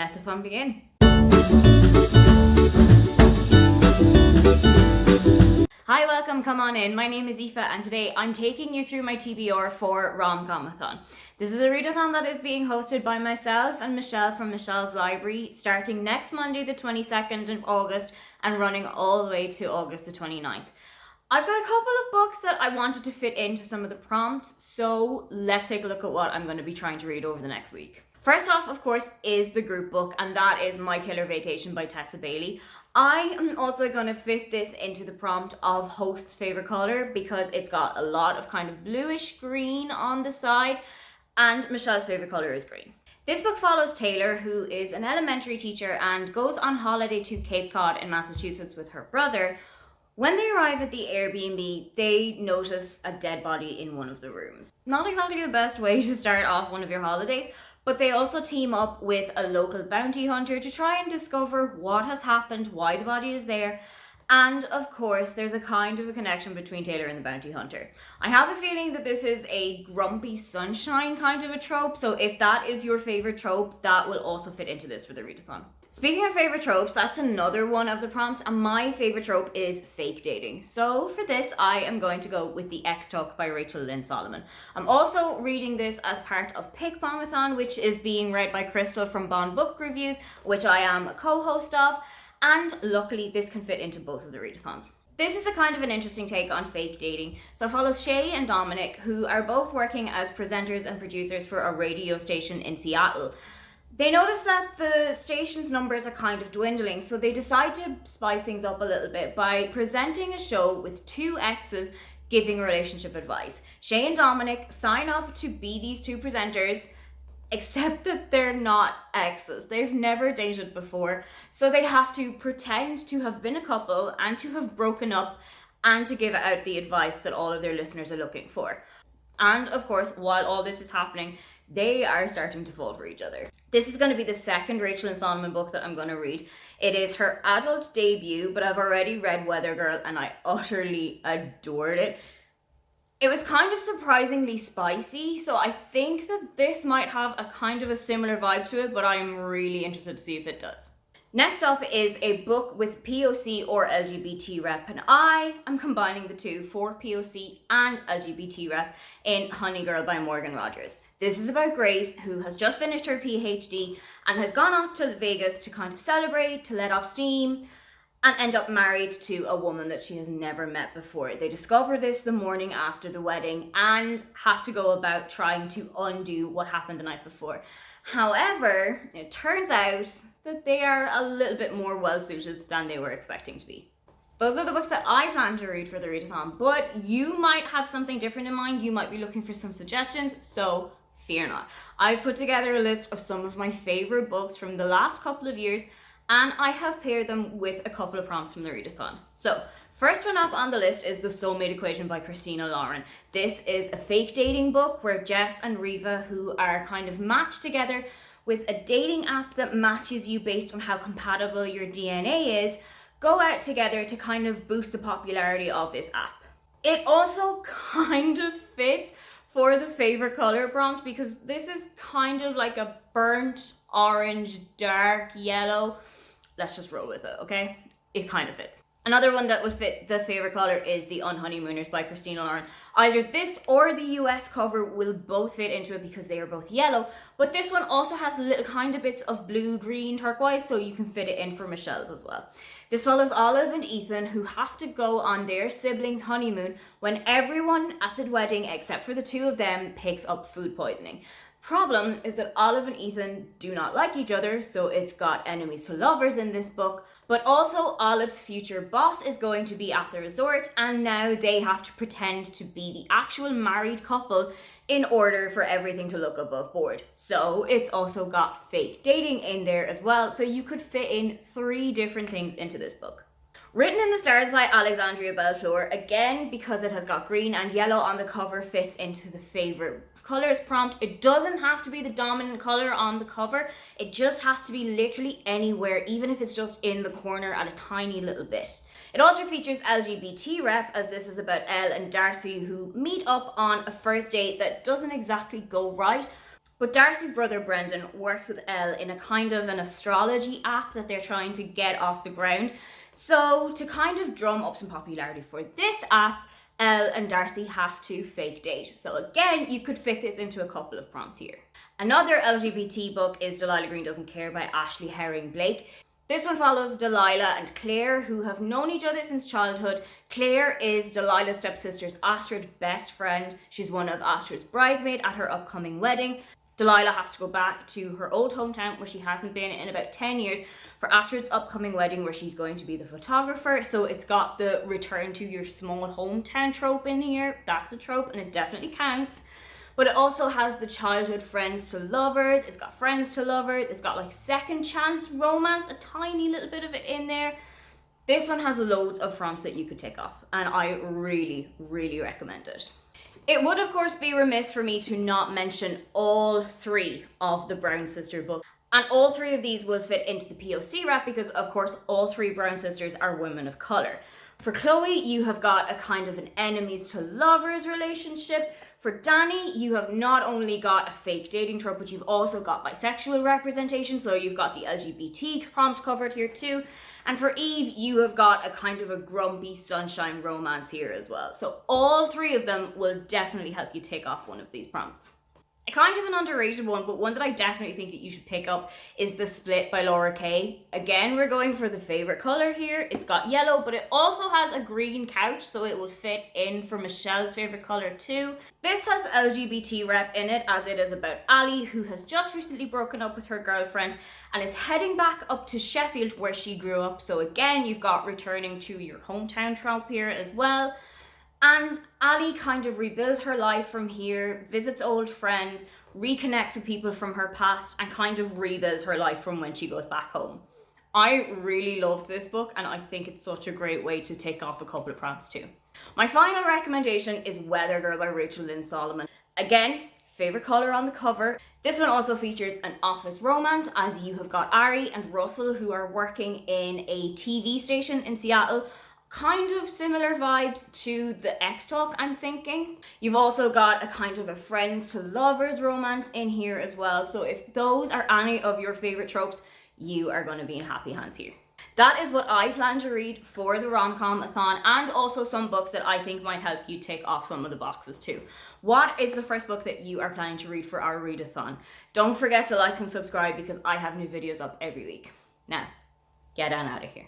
Let the fun begin. Hi, welcome, come on in. My name is Aoife and today I'm taking you through my TBR for Rom-Comathon. This is a readathon that is being hosted by myself and Michelle from Michelle's Library starting next Monday the 22nd of August and running all the way to August the 29th. I've got a couple of books that I wanted to fit into some of the prompts, so let's take a look at what I'm going to be trying to read over the next week. First off, of course, is the group book, and that is My Killer Vacation by Tessa Bailey. I am also going to fit this into the prompt of host's favorite color because it's got a lot of kind of bluish green on the side, and Michelle's favorite color is green. This book follows Taylor, who is an elementary teacher and goes on holiday to Cape Cod in Massachusetts with her brother. When they arrive at the Airbnb, they notice a dead body in one of the rooms. Not exactly the best way to start off one of your holidays, but they also team up with a local bounty hunter to try and discover what has happened, why the body is there, and of course there's a kind of a connection between Taylor and the bounty hunter. I have a feeling that this is a grumpy sunshine kind of a trope, so if that is your favorite trope, that will also fit into this for the readathon. Speaking of favorite tropes, that's another one of the prompts, and my favorite trope is fake dating. So for this, I am going to go with The X-Talk by Rachel Lynn Solomon. I'm also reading this as part of Pick Bomathon, which is being read by Krystal from Bond Book Reviews, which I am a co-host of, and luckily this can fit into both of the readathons. This is a kind of an interesting take on fake dating. So it follows Shay and Dominic, who are both working as presenters and producers for a radio station in Seattle. They notice that the station's numbers are kind of dwindling, so they decide to spice things up a little bit by presenting a show with two exes giving relationship advice. Shay and Dominic sign up to be these two presenters, except that they're not exes. They've never dated before, so they have to pretend to have been a couple and to have broken up and to give out the advice that all of their listeners are looking for. And of course, while all this is happening, they are starting to fall for each other. This is going to be the second Rachel Lynn Solomon book that I'm going to read. It is her adult debut, but I've already read Weather Girl and I utterly adored it. It was kind of surprisingly spicy, so I think that this might have a kind of a similar vibe to it, but I'm really interested to see if it does. Next up is a book with POC or LGBT rep, and I am combining the two for POC and LGBT rep in Honey Girl by Morgan Rogers. This is about Grace, who has just finished her PhD and has gone off to Vegas to kind of celebrate, to let off steam, and end up married to a woman that she has never met before. They discover this the morning after the wedding and have to go about trying to undo what happened the night before. However, it turns out that they are a little bit more well-suited than they were expecting to be. Those are the books that I plan to read for the readathon, but you might have something different in mind. You might be looking for some suggestions, so fear not. I've put together a list of some of my favorite books from the last couple of years, and I have paired them with a couple of prompts from the readathon. So, first one up on the list is The Soulmate Equation by Christina Lauren. This is a fake dating book where Jess and Riva, who are kind of matched together with a dating app that matches you based on how compatible your DNA is, go out together to kind of boost the popularity of this app. It also kind of fits for the favorite color prompt because this is kind of like a burnt orange, dark yellow. Let's just roll with it, okay? It kind of fits. Another one that would fit the favorite color is The Honeymooners by Christina Lauren. Either this or the US cover will both fit into it because they are both yellow, but this one also has little kind of bits of blue, green, turquoise, so you can fit it in for Michelle's as well. This follows Olive and Ethan, who have to go on their siblings' honeymoon when everyone at the wedding, except for the two of them, picks up food poisoning. Problem is that Olive and Ethan do not like each other, so it's got enemies to lovers in this book, but also Olive's future boss is going to be at the resort, and now they have to pretend to be the actual married couple in order for everything to look above board. So it's also got fake dating in there as well, so you could fit in 3 different things into this book. Written in the Stars by Alexandria Bellefleur, again, because it has got green and yellow on the cover, fits into the favorite colors prompt. It doesn't have to be the dominant color on the cover. It just has to be literally anywhere, even if it's just in the corner at a tiny little bit. It also features LGBT rep, as this is about Elle and Darcy who meet up on a first date that doesn't exactly go right. But Darcy's brother Brendan works with Elle in a kind of an astrology app that they're trying to get off the ground. So to kind of drum up some popularity for this app, Elle and Darcy have to fake date. So again, you could fit this into a couple of prompts here. Another LGBT book is Delilah Green Doesn't Care by Ashley Herring Blake. This one follows Delilah and Claire, who have known each other since childhood. Claire is Delilah's stepsister's Astrid's best friend. She's one of Astrid's bridesmaids at her upcoming wedding. Delilah has to go back to her old hometown where she hasn't been in about 10 years for Astrid's upcoming wedding, where she's going to be the photographer. So it's got the return to your small hometown trope in here. That's a trope and it definitely counts. But it also has the childhood friends to lovers. It's got friends to lovers. It's got like second chance romance, a tiny little bit of it in there. This one has loads of prompts that you could take off, and I really, really recommend it. It would, of course, be remiss for me to not mention all three of the Brown Sister books. And all three of these will fit into the POC wrap because, of course, all three Brown sisters are women of colour. For Chloe, you have got a kind of an enemies to lovers relationship. For Dani, you have not only got a fake dating trope, but you've also got bisexual representation. So you've got the LGBT prompt covered here too. And for Eve, you have got a kind of a grumpy sunshine romance here as well. So all three of them will definitely help you take off one of these prompts. A kind of an underrated one, but one that I definitely think that you should pick up is The Split by Laura Kay. Again, we're going for the favorite color here. It's got yellow, but it also has a green couch, so it will fit in for Michelle's favorite color too. This has LGBT rep in it, as it is about Ali, who has just recently broken up with her girlfriend and is heading back up to Sheffield where she grew up. So again, you've got returning to your hometown trope here as well. And Ali kind of rebuilds her life from here, visits old friends, reconnects with people from her past, and kind of rebuilds her life from when she goes back home. I really loved this book, and I think it's such a great way to take off a couple of prompts too. My final recommendation is Weather Girl by Rachel Lynn Solomon. Again, favorite color on the cover. This one also features an office romance, as you have got Ari and Russell, who are working in a TV station in Seattle. Kind of similar vibes to the X-Talk, I'm thinking. You've also got a kind of a friends to lovers romance in here as well. So if those are any of your favorite tropes, you are going to be in happy hands here. That is what I plan to read for the rom-com-a-thon, and also some books that I think might help you tick off some of the boxes too. What is the first book that you are planning to read for our readathon? Don't forget to like and subscribe because I have new videos up every week. Now, get on out of here.